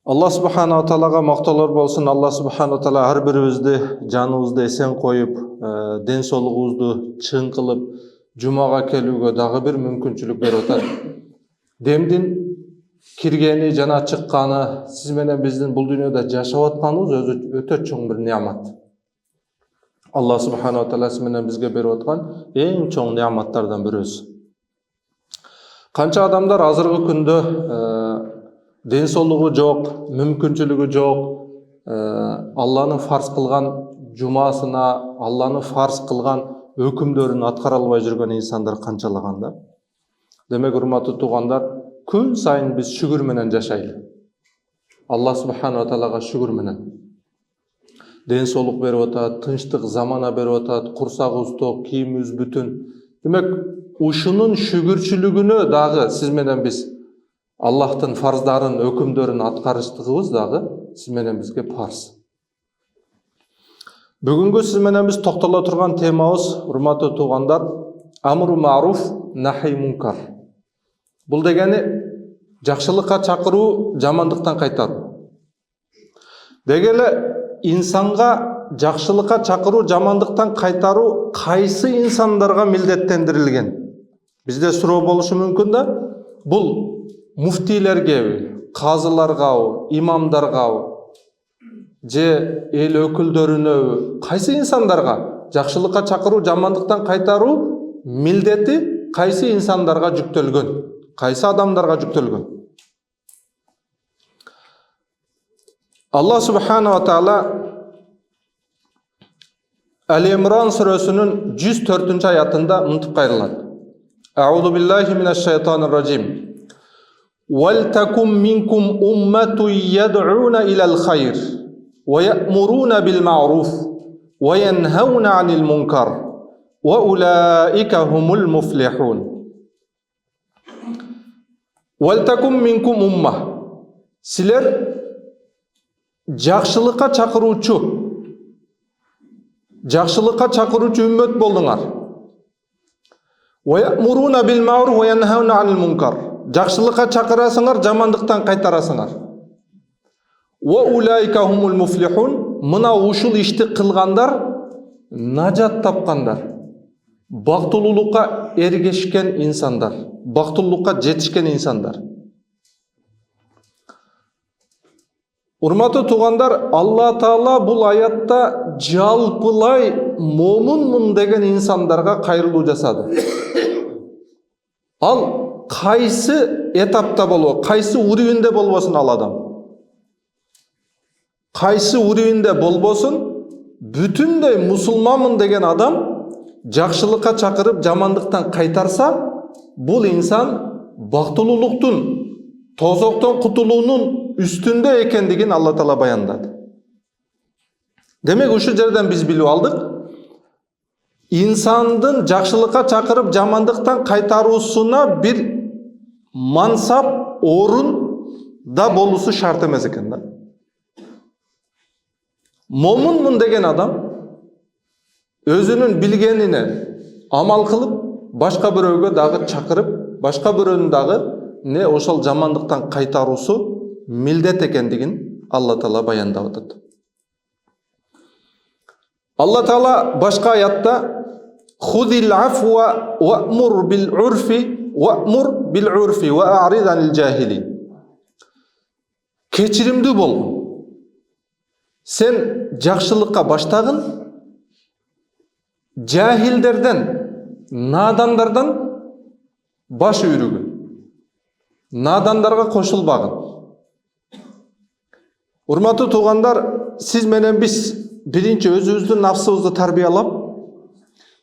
Allah subhanahu wa ta'alaga maqtalar bolsun. Allah subhanahu wa ta'ala har biribizdi janыбызды эсен коюп, ден соолугубузду чың кылып, жумага келүүгө дагы бир мүмкүнчүлүк берип атат. Демдин киргени жана чыкканы, сиз менен биздин бул дүйнөдө жашап атканыбыз өзү өтө чоң бир неамат. Allah subhanahu wa ta'ala сиз менен бизге берип аткан эң чоң неаматтардан бирөөсү. Канча адамдар азыркы күндө ден соолугу жок, мүмкүнчүлүгү жок, Алланын фарз кылган жумасына, Алланын фарз кылган өкүмдөрүн аткара албай жүргөн инсандар канчалаган да. Демек, урматтуу туугандар, күн сайын биз шүгүр менен жашайлы. Алла субханаху ва таалага шүгүр менен. Ден соолук берип атат, тынчтык замана берип атат, курсагыбыз ток, кийимибиз бүтүн. Демек, ушунун шүгүрчүлүгүнө дагы сиз менен биз Аллахтын фарздарын, өкүмдөрүн аткарыштыгыбыз дагы сиз менен бизге парз. Бүгүнгү сиз менен биз токтоло турган темабыз, урматтуу туугандар, амру маруф, нахи мункар. Бул дегени жакшылыкка чакыруу, жамандыктан кайтаруу. Дегеле инсанга жакшылыкка чакыруу, жамандыктан кайтаруу кайсы инсандарга милдеттендирилген? Бизде суроо болушу мүмкүн да. Бул муфтилерге, казыларга, имамдарга, же эл өкүлдөрүнө, кайсы инсандарга жакшылыкка чакыруу, жамандыктан кайтаруу милдети кайсы инсандарга жүктөлгөн, кайсы адамдарга жүктөлгөн? Алла субханаху ва таала Ал-Имран сүрөсүнүн 104 аятында мынтип кайрылат. Аузу биллахи минаш шайтанир ражим. وَلْتَكُمْ مِنْكُمْ أُمَّةٌ يَدْعُونَ إِلَى الْخَيْرِ وَيَأْمُرُونَ بِالْمَعْرُوفِ وَيَنْهَوْنَ عَنِ الْمُنْكَرِ وَأُولَئِكَ هُمُ الْمُفْلِحُونَ. وَلْتَكُمْ مِنْكُمْ أُمَّةٌ. Силер жакшылыкка чакыруучу үммөт болдуңар. وَيَأْمُرُونَ بِالْمَعْرُوفِ وَيَنْهَوْنَ عَنِ الْمُنْكَرِ. Жакшылыкка чакырасыңар, жамандыктан кайтарасыңар. Ва улайка хумул муфлихун. Мына ушул ишти кылгандар нажат тапкандар. Бактылуулукка эргешкен инсандар, бактылуулукка жетишкен инсандар. Урматтуу туугандар, Алла Таала бул аятта жалпылай момунмун деген инсандарга кайрылуу жасады. Ал кайсы этапта болобу, кайсы уровенде болбосун ал адам. Кайсы уровенде болбосун, бүтүндөй мусулманмын деген адам жакшылыкка чакырып, жамандыктан кайтарса, бул инсан бактылуулуктун, тозоктон кутулуунун үстүндө экендигин Алла Таала баяндады. Демек, ушул жерден биз билип алдык, инсандын жакшылыкка чакырып, жамандыктан кайтаруусуна бир мансап, орун да болусу шарт эмес экен да. Момунмун деген адам өзүнүн билгенине амал кылып, башка бирөөгө дагы чакырып, башка бирөөнүн дагы ошол жамандыктан кайтаруусу милдет экендигин Алла Таала баяндап атат. Алла Таала башка аятта Худил афва ва'мур бил урфи ва'мур бил урфи ва'арид анил жахилин. Кечиримдүү бол. Сен жакшылыкка баштагын, жахилдерден, надандардан баш үйрүгүн. Надандарга кошулбагын. Урматтуу туугандар, сиз менен биз биринчи өзүбүздүн нафсыбызды тарбиялап,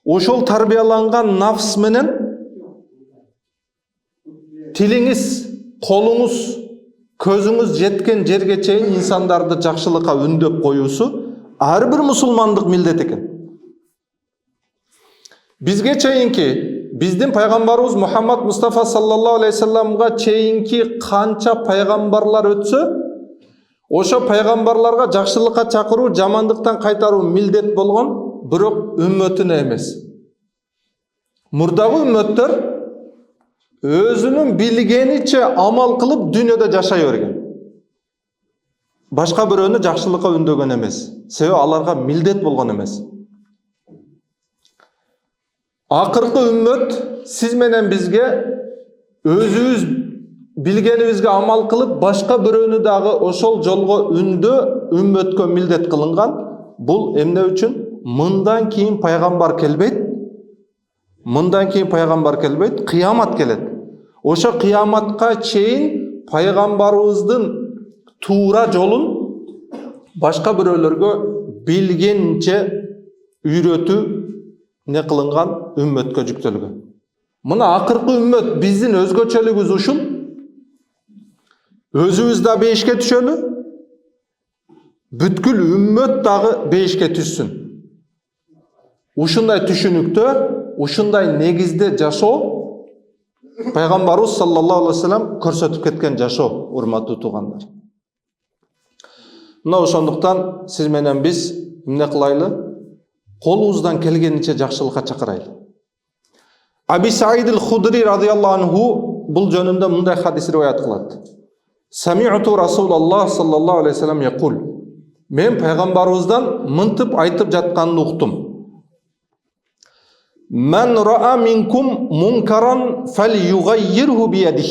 ошол тарбияланган нафс менен тилиңиз, колуңуз, көзүңүз жеткен жерге чейин инсандарды жакшылыкка үндөп коюусу ар бир мусулмандык милдет экен. Бизге чейинки, биздин пайгамбарыбыз Мухаммад Мустафа саллаллаху алейхи вассаламга чейинки канча пайгамбарлар өтсө, ошо пайгамбарларга жакшылыкка чакыруу, жамандыктан кайтаруу милдет болгон, бирок үммөтүнө эмес. Мурдагы үммөттөр өзүнүн билгениче амал кылып дүйнөдө жашай берген. башка бирөөнү жакшылыкка үндөгөн эмес. Себеби аларга милдет болгон эмес. Акыркы үммөт сиз менен бизге өзүбүз билгенибизге амал кылып, башка бирөөнү дагы ошол жолго үндөө үммөткө милдет кылынган. Бул эмне үчүн? Мындан кийин пайгамбар келбейт. Мындан кийин пайгамбар келбейт, кыямат келет. Ошо кыяматка чейин пайгамбарыбыздын туура жолун башка бирөөлөргө билгенче үйрөтүү не кылынган, үммөткө жүктөлгөн. Мына акыркы үммөт биздин өзгөчөлүгүбүз ушул. Өзүбүз да бейишке түшөлү, бүткүл үммөт дагы бейишке түшсүн. Ушундай түшүнүктө, ушундай негизде жашоо пайгамбарыбыз саллаллаху алейхи вассалам көрсөтүп кеткен жашоо, урматтуу туугандар. Мына ошондуктан сиз менен биз эмне кылайлы? Колубуздан келгенинче жакшылыкка чакырайлы. Аби Саид аль-Худри радияллаху анху бул жөнүндө мындай хадис риваят кылат. Сами'ту Расулаллах саллаллаху алейхи вассалам якул. Мен пайгамбарыбыздан мынтып айтып жатканын уктум. Мен ра'a минкум мункаран фальюгаййирху биядих.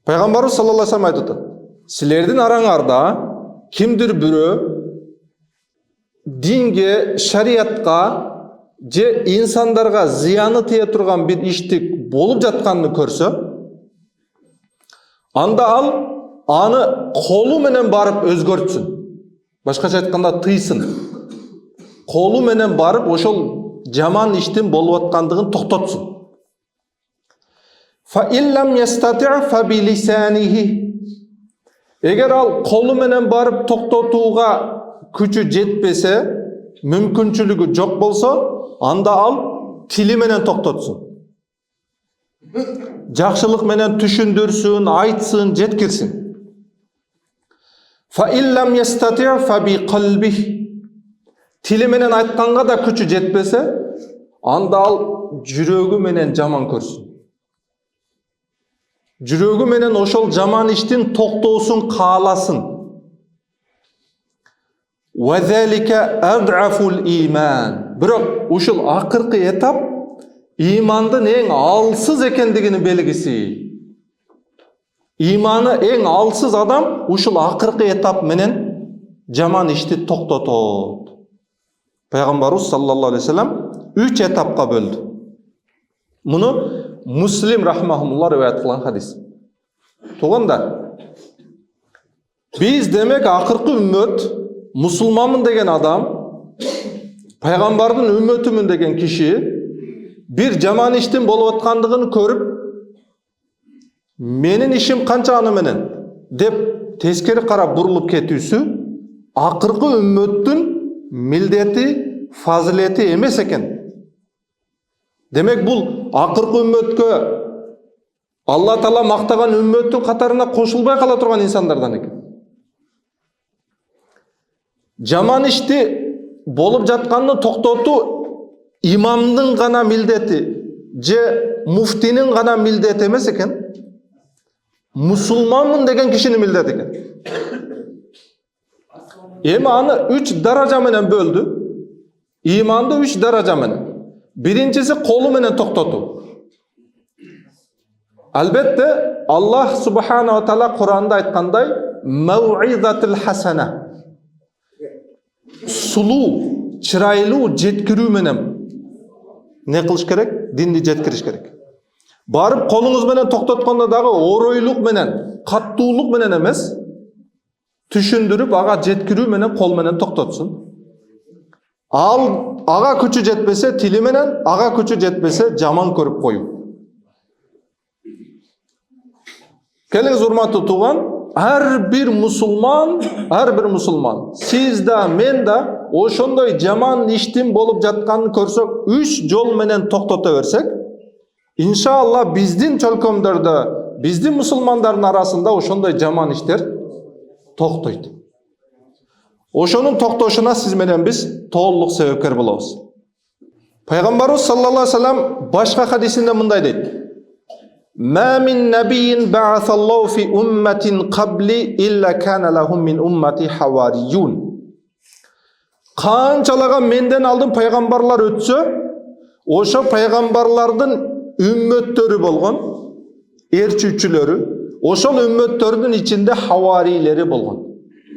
Пайгамбарыбыз саллаллаху алейхи вассалам айтты. Силердин араңарда кимдир бирөө динге, шариатка же инсандарга зыяны тие турган бир ишти болуп жатканын көрсө, анда ал аны колу менен барып өзгөртсүн. Башкача айтканда тыйсын. Колу менен барып ошол жаман иштин болуп аткандыгын токтотсун. Fa illam yastati' fa bi lisanihi. Эгер ал колу менен барып токтотууга күчү жетпесе, мүмкүнчүлүгү жок болсо, анда ал тили менен токтотсун. Жакшылык менен түшүндүрсүн, айтсын, жеткирсин. Fa illam yastati' fa bi qalbihi. Тили менен айтканга да күчү жетпесе, анда ал жүрөгү менен жаман көрсүн. Жүрөгү менен ошол жаман иштин токтоосун кааласын. Wa zalika ad'aful iman. Бирок ушул акыркы этап имандын эң алсыз экендигинин белгиси. Иманы эң алсыз адам ушул акыркы этап менен жаман ишти токтотот. Пайгамбарыбыз саллаллаху алейхи вассалам 3 этапка бөлдү. Муну Муслим рахмахуллах риваят кылган хадис. Туугандар, биз демек акыркы үммөт, мусулманмын деген адам, пайгамбардын үммөтүмүн деген киши бир жаман иштин болуп аткандыгын көрүп, менин ишим канча аны менен деп тескери карап бурулуп кетүүсү акыркы үммөттүн милдети, фазилети эмес экен. Демек бул акыркы үммөткө Алла Таала мактаган үммөттүн катарына кошулбай кала турган инсандардан экен. Жаман ишти болуп жатканды токтотуу имамдын гана милдети же муфтинин гана милдети эмес экен. Мусулманмын деген кишинин милдети экен. Эми аны 3 даража менен бөлдү. Иманды 3 даража менен. Биринчиси колу менен токтотуу. Албетте Аллах субхана ва таала Кур'анда айткандай, мау'изатул хасана. Сулуу, чырайлуу жеткирүү менен не кылыш керек? Динди жеткириш керек. Барып колуңуз менен токтоткондо дагы оройлук менен, каттуулук менен эмес, түшүндүрүп ага жеткирүү менен кол менен токтотсун. Ал ага күчү жетпесе тили менен, ага күчү жетпесе жаман көрүп коюу. Келиңиз урматтуу тууган, ар бир мусулман, сиз да, мен да ошондой жаман иштин болуп жатканын көрсөк, 3 жол менен токтото берсек, иншалла биздин чөлкөмдөрдө, биздин мусулмандардын арасында ошондой жаман иштер токтойт. Ошонун токтошуна сиз менен биз толук себепкер болобуз. Пайгамбарыбыз саллаллаху алейхи вассалам башка хадисинде мындай дейт. Ma min nabiyyin ba'athallahu fi ummatin qabli illa kana lahum min ummati havariyun. Qançalagan menden aldın peygamberler ötse, oşo peygamberlerden ümmettörü bolgon, erçüçülörü, oşol ümmettörünün içinde havarileri bolgon.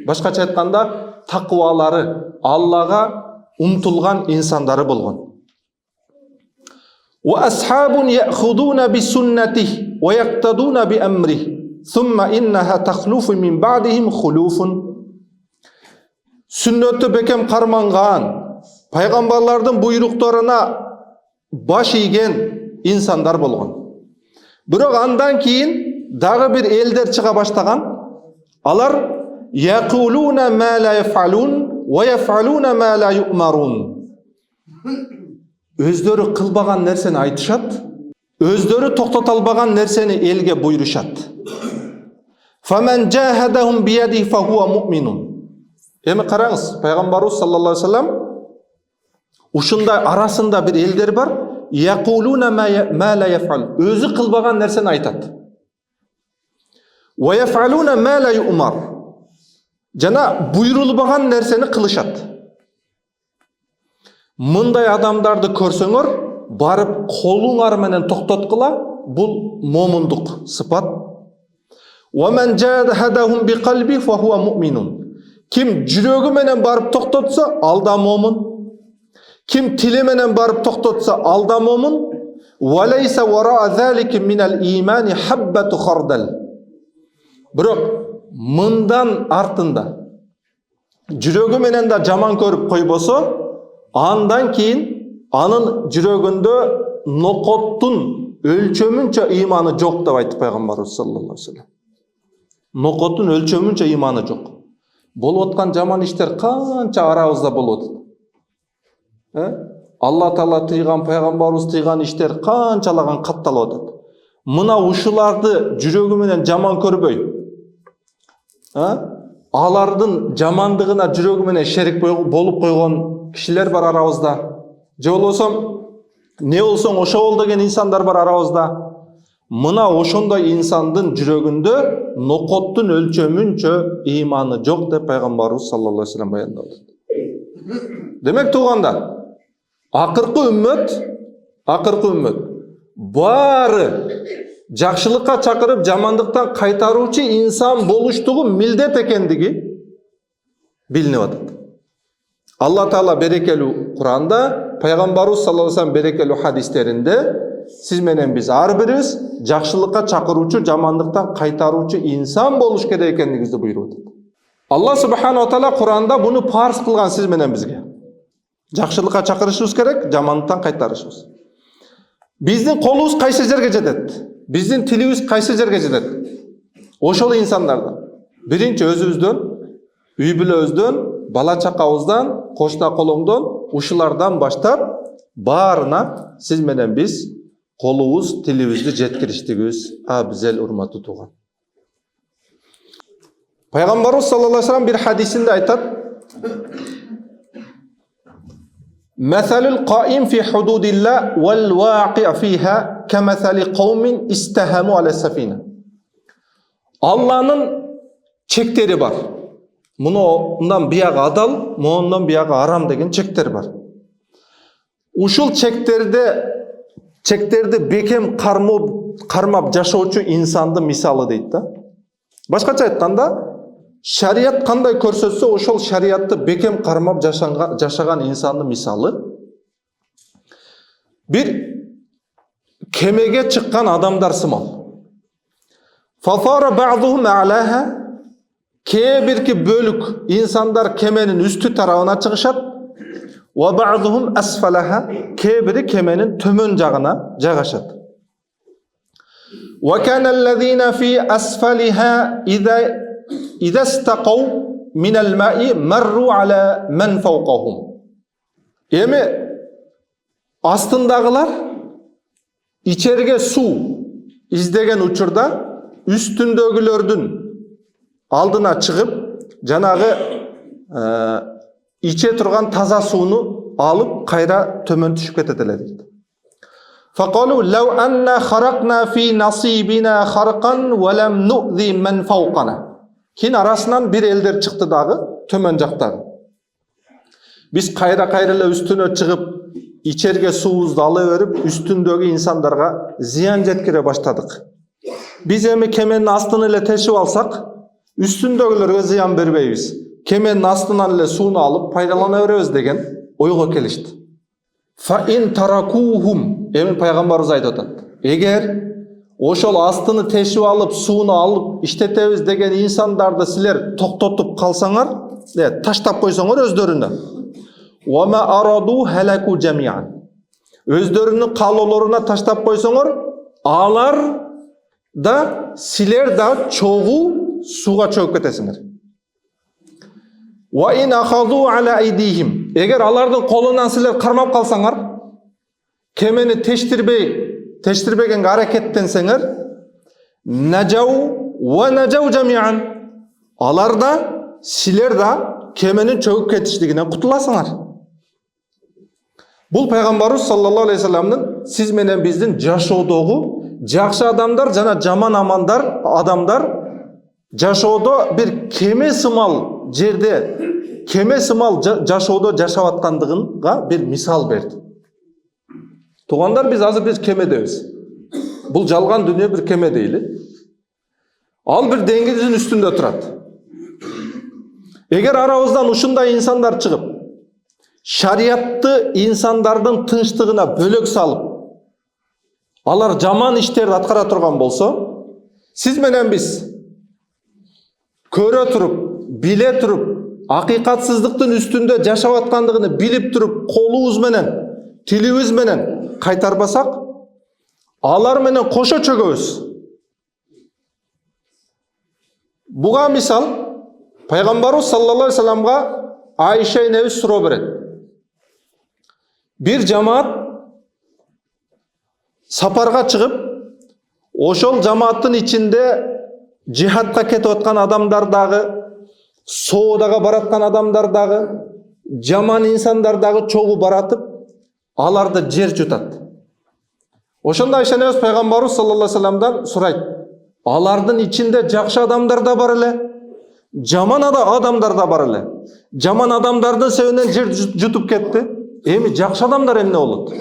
Başkaça aytkanda takvalары, Allah'a umtulgan insanları bolgon. Ve ashabun ya'khuduna bi sunnatihi ve yaqtaduna bi amrihi. Thumma innaha takhlufu min ba'dihim khulufun. Sünnötü bekem karmangan, peygamberlerden buyruklarına baş iген insanlar bolgon. Biroq andan keyin dagı bir elder çıka başlagan, alar yaquluna ma la yef'alun ve yef'aluna ma la yu'marun. Özdörü kılbagan nerseni aytışat, özdörü toktata albagan nerseni elge buyuruşat. Faman jahadahum bi yadihi fa huwa mu'minun. Emi qarаңыз, Peygamberimiz sallallahu aleyhi ve sellem uşunda arasında bir elder var. Yaquluna ma la yef'al. Özü kılbagan nerseni aytat. Ve yef'aluna ma la yu'mar. Jana buyurulbagan nerseni kılışat. Мындай адамдарды көрсөңөр, барып колуңар менен токтоткула, бул момундук сыпат. Wa man jahadahum bi qalbi fa huwa mu'minun. Kim жүрөгү менен барып токтотса, алда момун. Kim tili менен барып токтотса, алда момун. Wa laysa wara zalika min al-iman habbatu khardal. Бирок мындан артында жүрөгү менен да жаман көрүп койбосо, andan keyin anın жүрөгүндө нокоттун өлчөмүнчө иманы жок деп айтты Пайгамбарыбыз саллаллаху алейхи ва саллям. Нокоттун өлчөмүнчө иманы жок. Болуп аткан жаман иштер канча арабызда болуп атат. Алла Таала тыйган, Пайгамбарыбыз тыйган иштер канчалаган катталып атат. Мына ушуларды жүрөгү менен жаман көрбөй, алардын жамандыгына жүрөгү менен шерик болуп койгон kişiler var aramızda. Je olsam ne olsan oşa ol деген insanlar var aramızda. Mına oşonday insandın жүрөгүндө nokottun ölçömünçö imanı жок деп Peygamberimiz sallallahu aleyhi ve sellem bayandadı. Demek tuğanda akırkı ümmet bari жакшылыкка чакырып жамандыктан кайтаруучу инсан болуштугу милдет экендиги билинип атат. Allah Teala berekeli Kur'an'da, Peygamberimiz sallallahu aleyhi ve sellem berekeli hadislerinde siz menen biz har birimiz жакшылыкка чакыруучу, жамандыктан кайтаруучу инсан болуш керек экендигибизди буйруп атат. Allah subhanahu wa taala Kur'an'da bunu farz kılgan siz menen bizge. Жакшылыкка чакырышыбыз керек, жамандыктан кайтарышыбыз. Биздин колубуз кайсы жерге жетет? Биздин тилибиз кайсы жерге жетет? Ошол инсандардан. Биринчи өзүбүздөн, үй бүлөбүздөн, бала чакабыздан, кошна колоңдон, ушулардан баштап баарына сиз менен биз колубуз, тилибизди жеткириштигибиз абзел урматтуу тууган. Пайгамбарыбыз саллаллаху алейхи ва саллям бир хадисинде айтат: "Масалул qaim fi hududillah wal waqi' fiha kamathali qaumin istahamu ala safina." Allah'ın çekteri var. Мындан бияғы адал, мындан бияғы арам деген чектер бар. Ушул чектерди бекем кармап жашоочу инсанды мисалы дейт да. Башкача айтканда, шарият кандай көрсөтсө, ошол шариятты бекем кармап жашаган инсанды мисалы. Бир кемеге чыккан адамдар сымал. Фафара бa'духум a'laha. Кээ-бирки бөлүк инсандар кеменин үстү тарабына чыгышат. Ва бa'духум asfalaha. Кээ-бири кеменин төмөн жагына жайгашат. Ва kana alladhina fi asfaliha idha istaqaw min al-ma'i marru ala man fawqahum. Эми астындагылар ичерге суу издеген учурда үстүндөгүлөрдүн алдына чыгып, жанагы иче турган таза сууну алып, кайра төмөн түшүп кетет эле дейт. فقالوا لو أن خرقنا في نصيبنا خرقا ولم نؤذي من فوقنا. Кейін арасынан bir елдер шықты дағы, төмен жақтағы. Biz қайра-қайрылы үстіне шығып, içerге суымызды ала беріп, үстіндегі инсандарға зиян жеткіре баштадық. Biz эми кеменің астын эле тешіп алсақ, үстіндөгілерге зиян бербейбиз. Кеменің астынан эле сууну алып, пайдалана беребиз деген ойго келишти. Фаин таракухум, эми пайгамбарыбыз айтып атат. Эгер ошол астыны тешип алып, сууну алып иштетебиз деген инсандарды силер токтотуп калсаңар, таштап койсоңор өздөрүнө. Вама араду халаку жамиан. Өздөрүнүн каалоолоруна таштап койсоңор, алар да силер да чогуу сууга чөгүп кетесиңер. Ва ин ахаду ала айдихим. Эгер алардын колунан силер кармап калсаңар, кемени тештирбегенге аракеттенсеңер, нажау ва нажау жамиан. Алар да силер да кеменин чөгүп кетиштигинен кутуласыңар. Бул пайгамбарыбыз саллаллаху алейхи вассаламдын сиз менен биздин жашоодогу жакшы адамдар жана жаман адамдар жашоодо бир кеме сымал жерде, кеме сымал жашоодо жашап аткандыгынга бир мисал берди. Тугандар, биз азыр биз кемедебиз. Бул жалган дүнүйө бир кеме дейли. Ал бир деңгиздин үстүндө турат. Эгер арабыздан ушундай инсандар чыгып, шариятты инсандардын тынчтыгына бөлөк салып, алар жаман иштерди аткара турган болсо, сиз менен биз көрө туруп, биле туруп, акыйкатсыздыктын үстүндө жашап аткандыгын билип туруп, колубуз менен, тилибиз менен кайтарбасак, алар менен кошо чөгөбүз. Буга мисал пайгамбарыбыз саллаллаху алейхи вассаламга Айша энебиз суроо берет. Бир жамаат сапарга чыгып, ошол жамааттын ичинде жихадка кетип аткан адамдар дагы, соодага бараткан адамдар дагы, жаман инсандар дагы чогуу баратып, аларды жер жутат. Ошондо Айша энебиз пайгамбарыбыз саллаллаху алейхи вассаламдан сурайт. Алардын ичинде жакшы адамдар да бар эле, жаман адамдар да бар эле. Жаман адамдардын себебинен жер жутуп кетти. Эми жакшы адамдар эмне болот?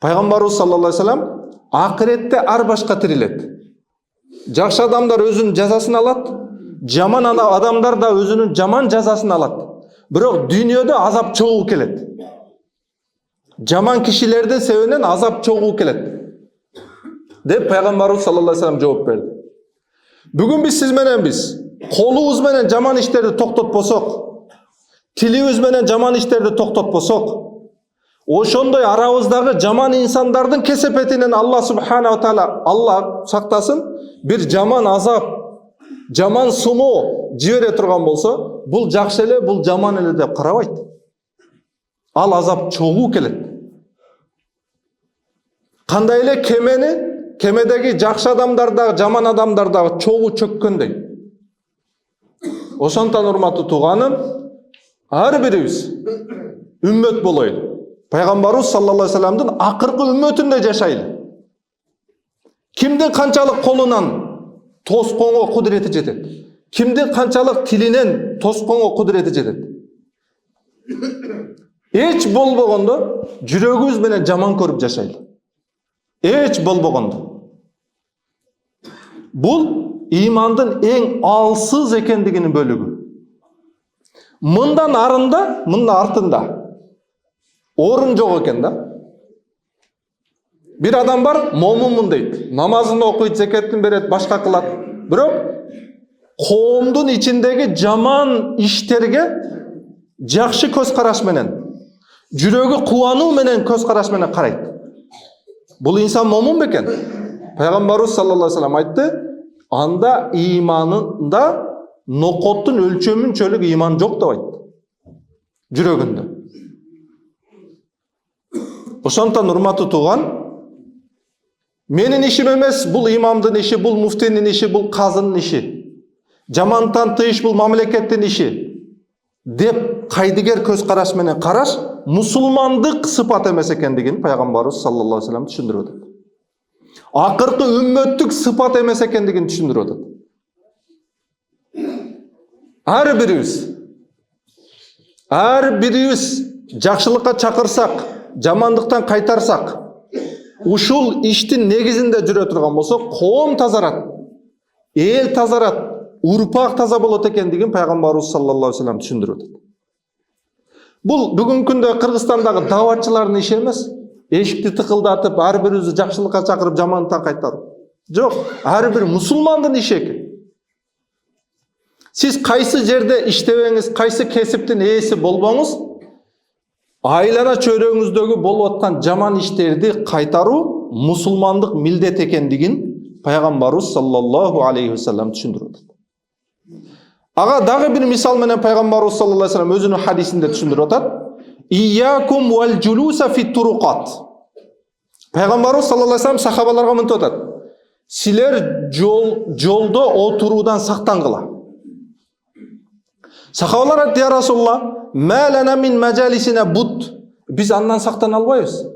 Пайгамбарыбыз саллаллаху алейхи вассалам акыретте ар башка тирилет. Жакшы адамдар өзүнүн жазасын алат, жаман адамдар да өзүнүн жаман жазасын алат. Бирок дүйнөдө азап чогуу келет. Жаман кишилердин себебинен азап чогуу келет. Деп пайгамбарыбыз саллаллаху алейхи вассалам жооп берди. Бүгүн сиз менен колубуз менен жаман иштерди токтотпосок, тилибиз менен жаман иштерди токтотпосок, ошондой арабыздагы жаман инсандардын кесепетинен Алла субхана ва таала, Алла сактасын, бир жаман азап, жаман суноо жибере турган болсо, бул жакшы эле, бул жаман эле деп карабайт. Ал азап чогуу келет. Кандай эле кемедеги жакшы адамдар дагы, жаман адамдар дагы чогуу чөккөндөй. Ошондон урматтуу тууганым, ар бирибиз үммөт болойлу. Пайгамбарыбыз саллаллаху алейхи вассаламдын акыркы үммөтүндө жашайлы. Кимдин канчалык колунан тосконго кудурети жетет? Кимдин канчалык тилинен тосконго кудурети жетет? Эч болбогондо жүрөгүбүз менен жаман көрүп жашайлы. Эч болбогондо. Бул имандын эң алсыз экендигинин бөлүгү. Мындан арында, мындан артында орун жок экен да. Бир адам бар, момунмун дейт. Намазын окуйт, закатын берет, башка кылат. Бирок коомдун ичиндеги жаман иштерге жакшы көз караш менен, жүрөгү кубануу менен көз караш менен карайт. Бул инсан момун бекен? Пайгамбарыбыз саллаллаху алейхи вассалам айтты, анда иманында нокоттун өлчөмүнчөлүк иман жок деп айтты. Жүрөгүндө. Ошондон урматтуу тууган, менин ишим эмес, бул имамдын иши, бул муфтинин иши, бул казынын иши. Жамантан тыйыш бул мамлекеттин иши деп кайдыгер көз караш менен караш мусулмандык сыпат эмес экендигин пайгамбарыбыз саллаллаху алейхи вассалам түшүндүрүп атат. Акыркы үммөттүк сыпат эмес экендигин түшүндүрүп атат. Ар бирибиз жакшылыкка чакырсак, жамандыктан кайтарсак, ушул иштин негизинде жүрө турган болсок, коом тазарат, эл тазарат, урпак таза болот экендигин пайгамбарыбыз саллаллаху алейхи вассалам түшүндүрүп атат. Бул бүгүнкү күндө Кыргызстандагы дааватчылардын иши эмес. Эшикти тыкылдатып, ар бирибизди жакшылыкка чакырып, жамандыктан кайтаруу. Жок, ар бир мусулмандын иши экен. Сиз кайсы жерде иштебеңиз, кайсы кесиптин ээси болбоңуз, айлана чөйрөңүздөгү болуп аткан жаман иштерди кайтаруу мусулмандык милдет экендигин пайгамбарыбыз саллаллаху алейхи вассалам түшүндүрүп атат. Ага дагы бир мисал менен пайгамбарыбыз саллаллаху алейхи вассалам өзүнүн хадисинде түшүндүрүп атат. Иякум вал жулуса фи турукат. Пайгамбарыбыз саллаллаху алейхи вассалам сахабаларга мынтип атат. Силер жолдо отуруудан сактангыла. Сахабалар айтты: "Я Расулаллах, ма лана мин маджалисина бут." Биз андан сактана албайбыз.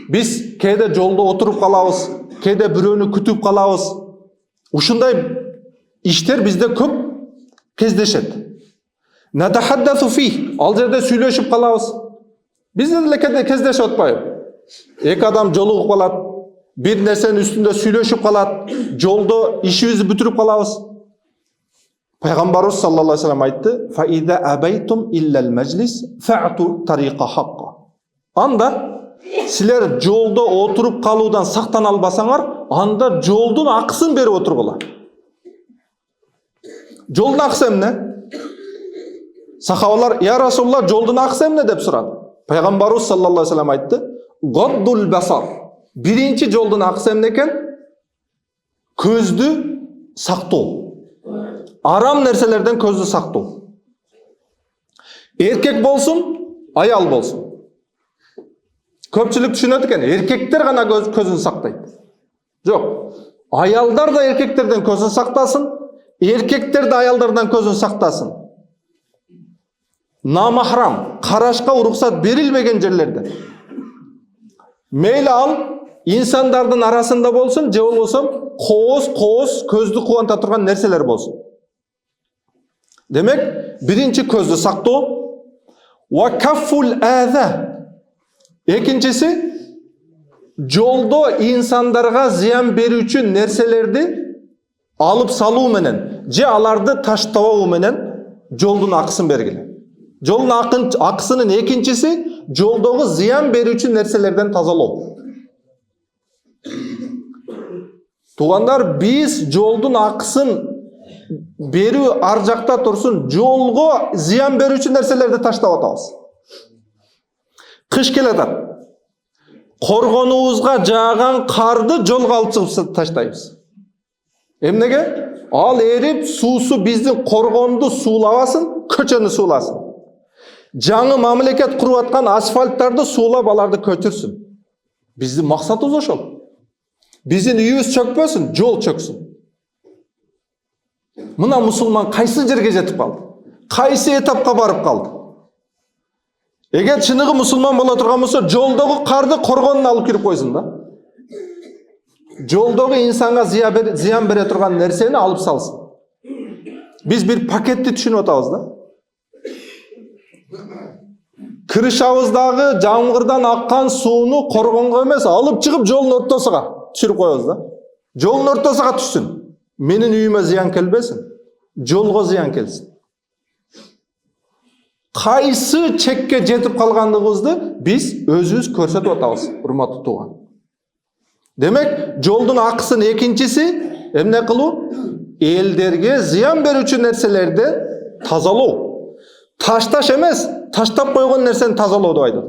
Биз кээде жолдо отуруп калабыз, кээде бирөөнү күтүп калабыз. Ушундай иштер бизде көп кездешет. Натахаддасу фи, ал жерде сүйлөшүп калабыз. Бизде деле кээде кездешип атпайбы? Эки адам жолугуп калат, бир нерсенин үстүндө сүйлөшүп калат, жолдо ишибизди бүтүрүп калабыз. Пайгамбарыбыз саллаллаху алейхи вассалам айтты: "Фа иза абайтум иллал маджлис фa'ту тариqa хаққа." Анда силер жолдо отуруп калуудан сактана албасаңар, анда жолдун акысын берип отургула. Жолдун акысы эмне? Сахабалар: "Я Расулаллах, жолдун акысы эмне?" деп сурады. Пайгамбарыбыз саллаллаху алейхи вассалам айтты: "Гаддул басар." Биринчи жолдун акысы эмне экен? Көздү сактоо. Арам нерселерден көздү сактоо. Эркек болсун, аял болсун. Көпчүлүк түшүнөт экен, эркектер гана көзүн сактайт. Жок. Аялдар да эркектерден көзүн сактасын, эркектер да аялдардан көзүн сактасын. Намахрам, карашка уруксат берилбеген жерлерде. Мейли ал инсандардын арасында болсун, же болбосо кооз көздү кубанта турган нерселер болсун. Демек, биринчи көздү сактоо, ва каффул аза. Экинчиси, жолдо инсандарга зыян берүүчү нерселерди алып салуу менен, же аларды таштабоо менен жолдун акысын бергиле. Жолдун акысынын экинчиси жолдогу зыян берүүчү нерселерден тазалоо. Туугандар, биз жолдун акысын берүү ар жакта турсун, жолго зыян берүүчү нерселерди таштап атабыз. Кыш келе атат. Коргонубузга жааган карды жолго алып чыгып таштайбыз. Эмнеге? Ал эрип, суусу биздин коргонду суулабасын, көчөнү сууласын. Жаңы мамлекет куруп аткан асфальттарды суулап аларды көтүрсүн. Биздин максатыбыз ошол. Биздин үйүбүз чөкпөсүн, жол чөксүн. Мына мусулман кайсы жерге жетип калды? Кайсы этапка барып калды? Эгер чыныгы мусулман боло турган болсо, жолдогу карды коргонуна алып кирип койсун да. Жолдогу инсанга зыян бере турган нерсени алып салсын. Биз бир пакетти түшүнүп атабыз да. Крышабыздагы жамгырдан аккан сууну коргонго эмес, алып чыгып жолдун ортосуна түшүрүп коебуз да. Жолдун ортосуна түшсүн. Менин үйүмө зыян келбесин, жолго зыян келсин. Кайсы чекке жетип калгандыгыбызды биз өзүбүз көрсөтүп атабыз, урматтуу тууган. Демек, жолдун акысын экинчиси эмне кылуу? Элдерге зыян берүүчү нерселерди тазалоо. Ташташ эмес, таштап койгон нерсени тазалоо деп айтат.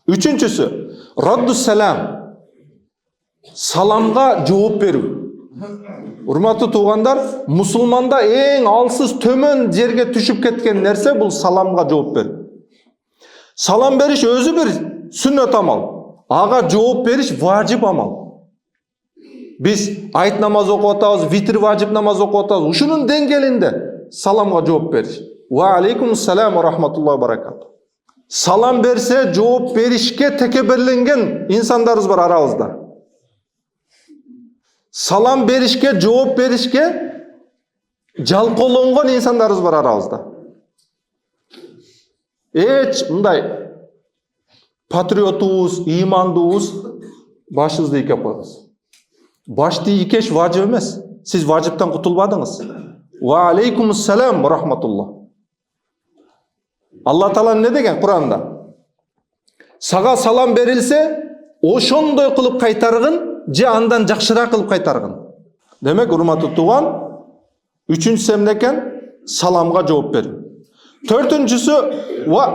Үчүнчүсү, радду салам. Саламга жооп берүү. Урматтуу туугандар, мусулманда эң алсыз төмөн жерге түшүп кеткен нерсе бул саламга жооп берүү. Салам бериш өзү бир сүннөт амал. Ага жооп бериш важип амал. Биз айт намаз окуп атабыз, витр важип намаз окуп атабыз. Ушунун деңгээлинде саламга жооп бериш. Ва алейкумуссалам ва рахматуллахи ва баракату. Салам берсе жооп беришке текеберленген инсандарыбыз бар арабызда. Салам беришке, жооп беришке жалкоолонгон инсандарыбыз бар арабызда. Эч мындай патриотубуз, имандуубуз башыбызды ийкеп койгуз. Башты ийкеш важып эмес. Сиз важыптан кутулбадыңыз. Ва алейкумуссалам ва рахматуллах. Алла Таала не деген Куранда? Сага салам берилсе, ошондой кылып кайтаргын, же андан жакшыраак кылып кайтаргын. Демек, урматтуу тууган, үчүнчүсү эмне экен? Саламга жооп берүү. Төртүнчүсү ва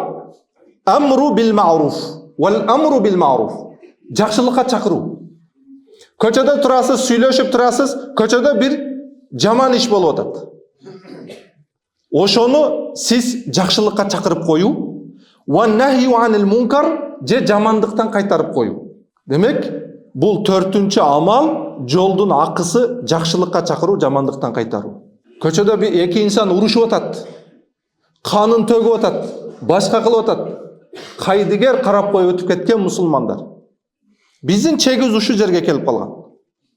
амру бил ма'руф. Вал амру бил ма'руф. Жакшылыкка чакыруу. Көчөдө турасыз, сүйлөшүп турасыз, көчөдө бир жаман иш болуп атат. Ошону сиз жакшылыкка чакырып коюу, ва нахи анил мункар, же жамандыктан кайтарып коюу. Демек, бул төртүнчү амал, жолдун акысы жакшылыкка чакыруу, жамандыктан кайтаруу. Көчөдө бир эки инсан урушуп атат, канын төгүп атат, башка кылып атат. Кайдыгер карап коюп өтүп кеткен мусулмандар. Биздин чегибиз ушу жерге келип калган.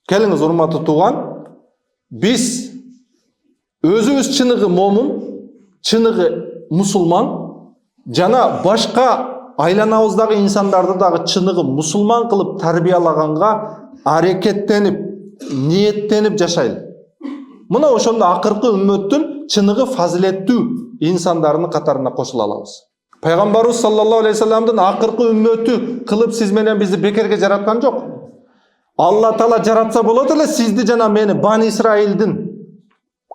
Келиңиз, урматтуу тууган, биз өзүбүз чыныгы момун, чыныгы мусулман, жана башка айланабыздагы инсандарды дагы чыныгы мусулман кылып тарбиялаганга аракеттенип, ниеттенип жашайлы. Мына ошондо акыркы үммөттүн чыныгы фазилеттүү инсандарынын катарына кошула алабыз. Пайгамбарыбыз саллаллаху алейхи вассаламдын акыркы үммөтү кылып сиз менен бизди бекерге жараткан жок. Алла Таала жаратса болот эле сизди жана мени Бани Исраилдин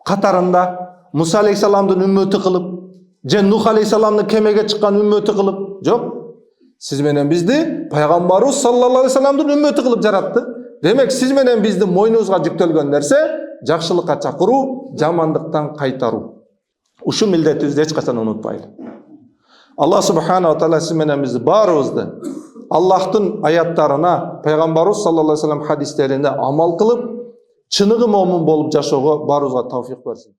катарында Муса алейхиссаламдын үммөтү кылып, же Нух алейхиссаламдын кемеге чыккан үммөтү кылып, жок. Сиз менен бизди Пайгамбарыбыз саллаллаху алейхи вассаламдын үммөтү кылып жаратты. Демек, сиз менен биздин мойнубузга жүктөлгөн нерсе жакшылыкка чакыруу, жамандыктан кайтаруу. Ушу милдетибизди эч качан унутпайлы. Алла субхана ва таала сиз менен бизди баарыбызды Аллахтын аяттарына, Пайгамбарыбыз саллаллаху алейхи вассалам хадистерине амал кылып, чыныгы момун болуп жашоого баарыбызга тауфик берсин.